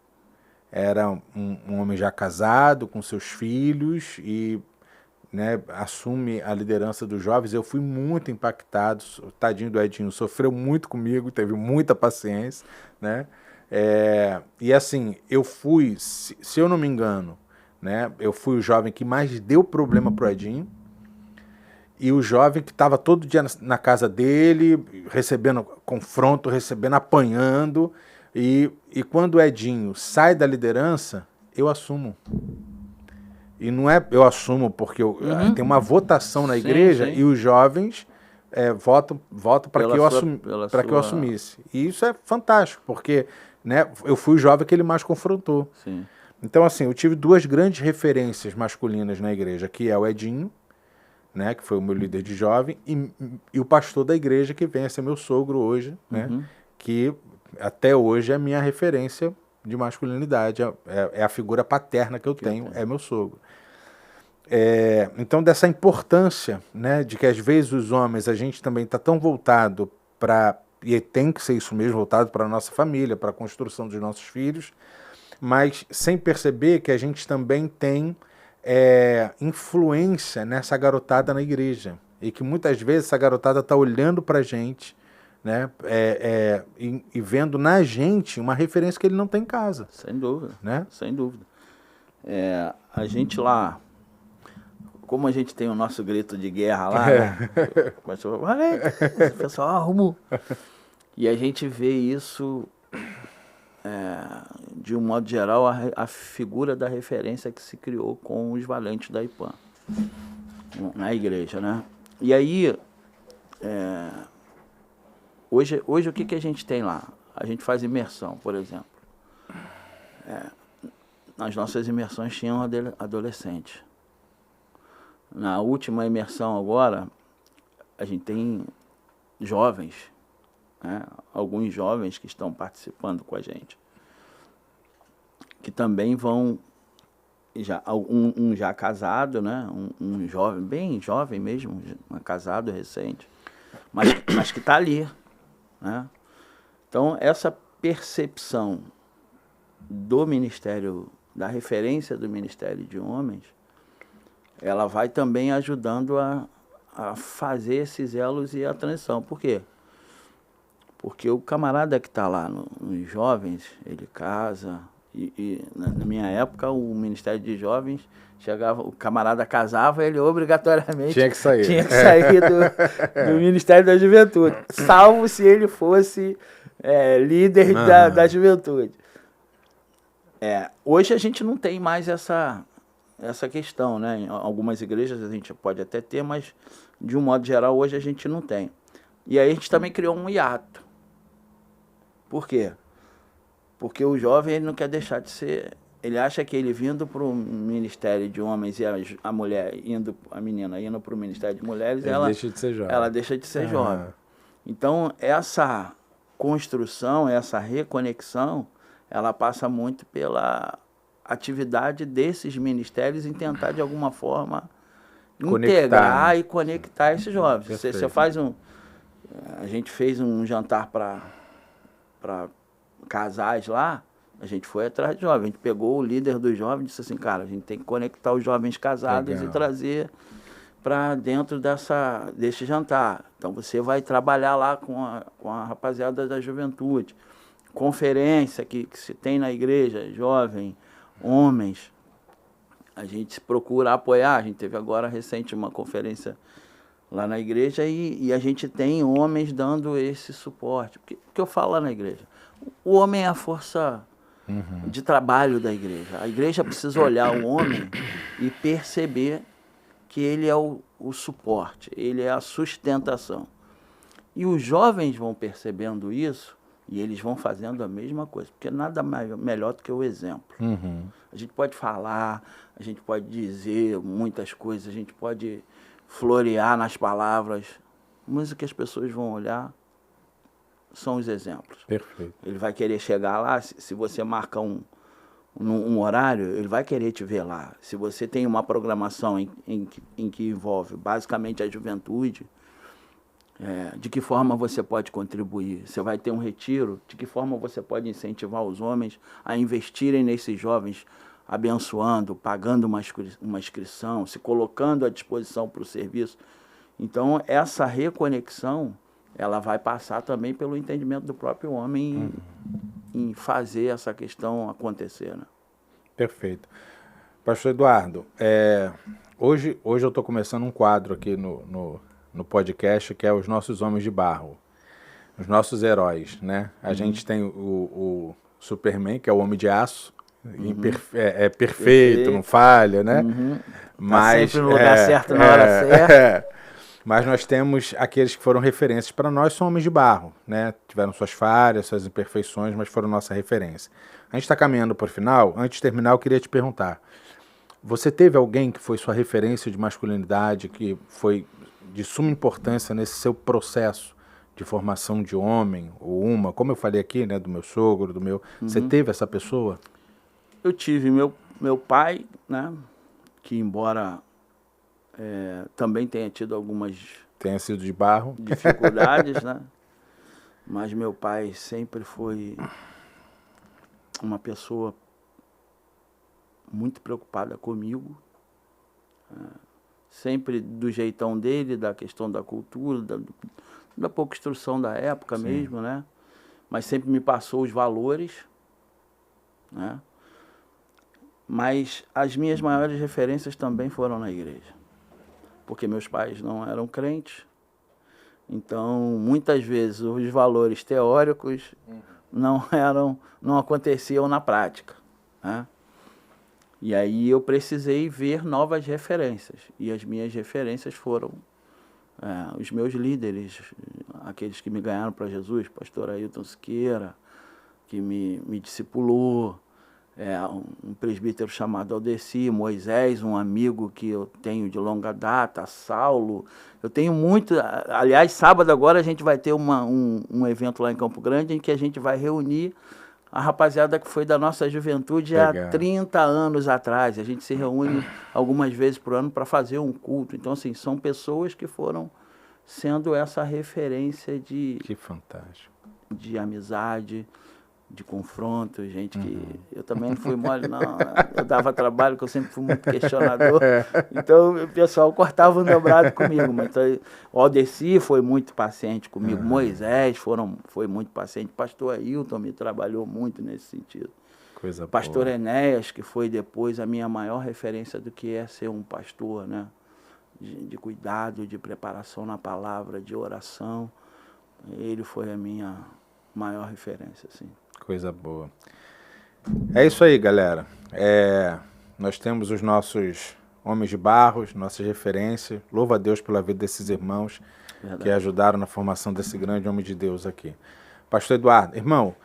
era um homem já casado, com seus filhos, e né, assume a liderança dos jovens. Eu fui muito impactado, o tadinho do Edinho sofreu muito comigo, teve muita paciência, né? E assim, eu fui, se eu não me engano, né, eu fui o jovem que mais deu problema pro Edinho, e o jovem que estava todo dia na casa dele, recebendo confronto, apanhando, e quando o Edinho sai da liderança, eu assumo. E não é eu assumo porque tem uma votação na igreja, e os jovens votam para que eu assumisse. E isso é fantástico, porque né, eu fui o jovem que ele mais confrontou. Sim. Então, assim, eu tive 2 grandes referências masculinas na igreja, que é o Edinho, né, que foi o meu líder de jovem, e o pastor da igreja, que vem a ser meu sogro hoje, né, que até hoje é a minha referência de masculinidade, é a figura paterna que eu tenho, é meu sogro. Então, dessa importância, né, de que às vezes os homens, a gente também está tão voltado para, e tem que ser isso mesmo, voltado para a nossa família, para a construção dos nossos filhos, mas sem perceber que a gente também tem influência nessa garotada na igreja, e que muitas vezes essa garotada está olhando para a gente, né, e vendo na gente uma referência que ele não tem em casa. Sem dúvida, né? Sem dúvida. A gente lá, como a gente tem o nosso grito de guerra lá, né? O pessoal arrumou. E a gente vê isso, de um modo geral, a figura da referência que se criou com os valentes da IPAM, na igreja, né? E aí, hoje o que a gente tem lá? A gente faz imersão, por exemplo. Nas nossas imersões tinham adolescentes. Na última imersão agora, a gente tem jovens, né? Alguns jovens que estão participando com a gente, que também vão, um já casado, né? Um jovem, bem jovem mesmo, casado recente, mas que está ali, né? Então, essa percepção do ministério da referência do Ministério de Homens, ela vai também ajudando a fazer esses elos e a transição. Por quê? Porque o camarada que está lá nos jovens, ele casa, e na minha época o Ministério de Jovens chegava, o camarada casava, ele obrigatoriamente tinha que sair do Ministério da Juventude, salvo se ele fosse líder da juventude. Hoje a gente não tem mais essa questão, né? Em algumas igrejas a gente pode até ter, mas de um modo geral hoje a gente não tem. E aí a gente também criou um hiato. Por quê? Porque o jovem ele não quer deixar de ser... Ele acha que ele vindo para o Ministério de Homens e a mulher a menina indo para o Ministério de Mulheres, ela deixa de ser jovem. Ela deixa de ser jovem. Então, essa construção, essa reconexão, ela passa muito pela atividade desses ministérios em tentar, de alguma forma, integrar e conectar esses jovens. Você faz a gente fez um jantar para casais lá, a gente foi atrás de jovens, a gente pegou o líder dos jovens e disse assim, cara, a gente tem que conectar os jovens casados e trazer para dentro desse jantar. Então você vai trabalhar lá com a rapaziada da juventude, conferência que se tem na igreja, jovem, homens, a gente procura apoiar. A gente teve agora recente uma conferência lá na igreja e a gente tem homens dando esse suporte. O que eu falo lá na igreja? O homem é a força de trabalho da igreja. A igreja precisa olhar o homem e perceber que ele é o suporte, ele é a sustentação. E os jovens vão percebendo isso e eles vão fazendo a mesma coisa, porque nada melhor do que o exemplo. A gente pode falar, a gente pode dizer muitas coisas, a gente pode florear nas palavras, mas o que as pessoas vão olhar são os exemplos. Perfeito. Ele vai querer chegar lá, se você marca um horário, ele vai querer te ver lá. Se você tem uma programação em que envolve basicamente a juventude, de que forma você pode contribuir? Você vai ter um retiro, de que forma você pode incentivar os homens a investirem nesses jovens, abençoando, pagando uma inscrição, se colocando à disposição para o serviço. Então, essa reconexão, ela vai passar também pelo entendimento do próprio homem em fazer essa questão acontecer. Né? Perfeito. Pastor Eduardo, hoje eu estou começando um quadro aqui no podcast, que é os nossos homens de barro, os nossos heróis, né? A gente tem o Superman, que é o homem de aço, perfeito, não falha, né? Mas, tá sempre no lugar certo, na hora certa. Mas nós temos aqueles que foram referências para nós, são homens de barro, né? Tiveram suas falhas, suas imperfeições, mas foram nossa referência. A gente está caminhando para o final. Antes de terminar, eu queria te perguntar, você teve alguém que foi sua referência de masculinidade, que foi de suma importância nesse seu processo de formação de homem, ou como eu falei aqui, né, do meu sogro, do meu... Você teve essa pessoa? Eu tive meu pai, né, que embora também tenha tido algumas... Tenha sido de barro. Dificuldades, né, mas meu pai sempre foi uma pessoa muito preocupada comigo, sempre do jeitão dele, da questão da cultura, da pouca instrução da época mesmo, né? Mas sempre me passou os valores, né? Mas as minhas maiores referências também foram na igreja, porque meus pais não eram crentes, então muitas vezes os valores teóricos não aconteciam na prática, né? E aí eu precisei ver novas referências. E as minhas referências foram os meus líderes, aqueles que me ganharam para Jesus, pastor Ailton Siqueira, que me discipulou, um presbítero chamado Aldeci, Moisés, um amigo que eu tenho de longa data, Saulo. Eu tenho muito... Aliás, sábado agora a gente vai ter um evento lá em Campo Grande em que a gente vai reunir a rapaziada que foi da nossa juventude há 30 anos atrás. A gente se reúne algumas vezes por ano para fazer um culto. Então, assim, são pessoas que foram sendo essa referência que fantástico. De amizade, de confronto, gente que... Eu também não fui mole, não. Eu dava trabalho, que eu sempre fui muito questionador. Então, o pessoal cortava um dobrado comigo. Mas, então, o Aldeci foi muito paciente comigo. Moisés foi muito paciente. Pastor Ailton me trabalhou muito nesse sentido. Coisa Pastor boa. Enéas, que foi depois a minha maior referência do que é ser um pastor, né? De cuidado, de preparação na palavra, de oração. Ele foi a minha maior referência, assim. Coisa boa. É isso aí, galera. Nós temos os nossos homens de barro, nossas referências. Louva a Deus pela vida desses irmãos que ajudaram na formação desse grande homem de Deus aqui. Pastor Eduardo, irmão,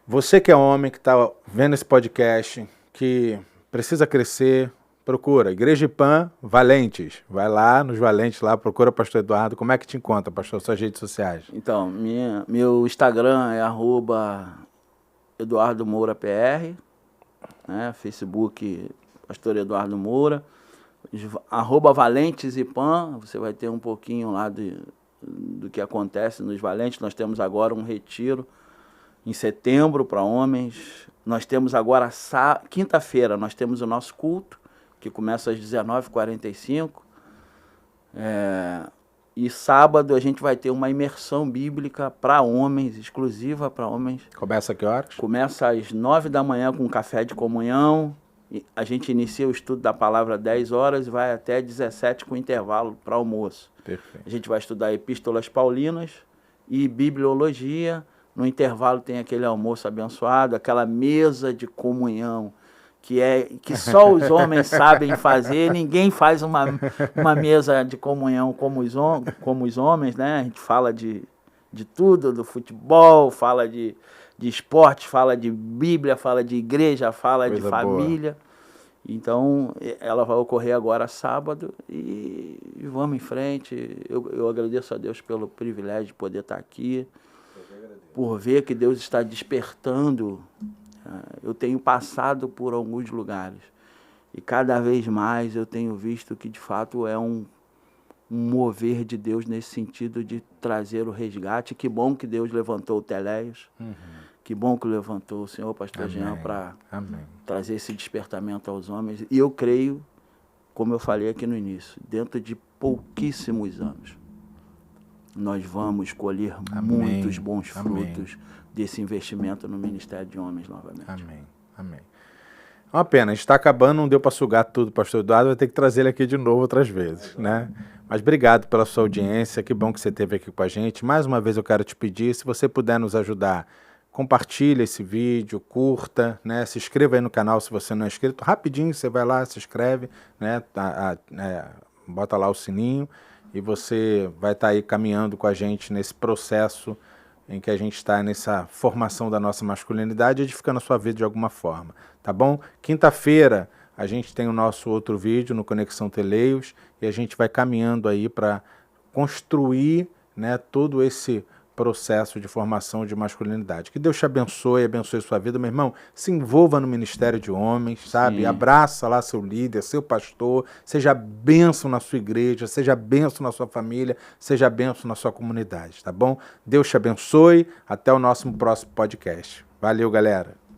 você que é homem, que está vendo esse podcast, que precisa crescer, procura Igreja IPAM Valentes. Vai lá nos Valentes, lá, procura Pastor Eduardo. Como é que te encontra, pastor, suas redes sociais? Então, meu Instagram é @EduardoMouraPR, né? Facebook, Pastor Eduardo Moura, @ValentesIPAM, você vai ter um pouquinho lá do que acontece nos Valentes. Nós temos agora um retiro em setembro para homens. Nós temos agora, quinta-feira, nós temos o nosso culto, que começa às 19h45. E sábado a gente vai ter uma imersão bíblica para homens, exclusiva para homens. Começa a que horas? Começa às 9 da manhã com um café de comunhão. A gente inicia o estudo da palavra às 10 horas e vai até 17 com intervalo para almoço. Perfeito. A gente vai estudar epístolas paulinas e bibliologia. No intervalo tem aquele almoço abençoado, aquela mesa de comunhão que só os homens sabem fazer. Ninguém faz uma mesa de comunhão como os homens, né? A gente fala de tudo, do futebol, fala de esporte, fala de Bíblia, fala de igreja, fala Coisa de família. Boa. Então, ela vai ocorrer agora sábado e vamos em frente. Eu agradeço a Deus pelo privilégio de poder estar aqui, por ver que Deus está despertando. Eu tenho passado por alguns lugares e cada vez mais eu tenho visto que de fato é um mover de Deus nesse sentido de trazer o resgate. Que bom que Deus levantou o Teleios, que bom que levantou o senhor pastor Jean para trazer esse despertamento aos homens. E eu creio, como eu falei aqui no início, dentro de pouquíssimos anos nós vamos colher muitos bons frutos desse investimento no Ministério de Homens novamente. Amém. Amém. É uma pena, a gente está acabando, não deu para sugar tudo, pastor Eduardo, vai ter que trazer ele aqui de novo outras vezes, né? Mas obrigado pela sua audiência, que bom que você esteve aqui com a gente. Mais uma vez eu quero te pedir, se você puder nos ajudar, compartilha esse vídeo, curta, né? Se inscreva aí no canal se você não é inscrito. Rapidinho, você vai lá, se inscreve, né? Bota lá o sininho e você vai estar aí caminhando com a gente nesse processo em que a gente está nessa formação da nossa masculinidade, edificando a sua vida de alguma forma, tá bom? Quinta-feira a gente tem o nosso outro vídeo no Conexão Teleios e a gente vai caminhando aí para construir, né, todo esse processo de formação de masculinidade. Que Deus te abençoe, abençoe sua vida, meu irmão. Se envolva no ministério de homens, sabe? Sim. Abraça lá seu líder, seu pastor, seja bênção na sua igreja, seja bênção na sua família, seja bênção na sua comunidade, tá bom? Deus te abençoe, até o nosso próximo podcast. Valeu, galera!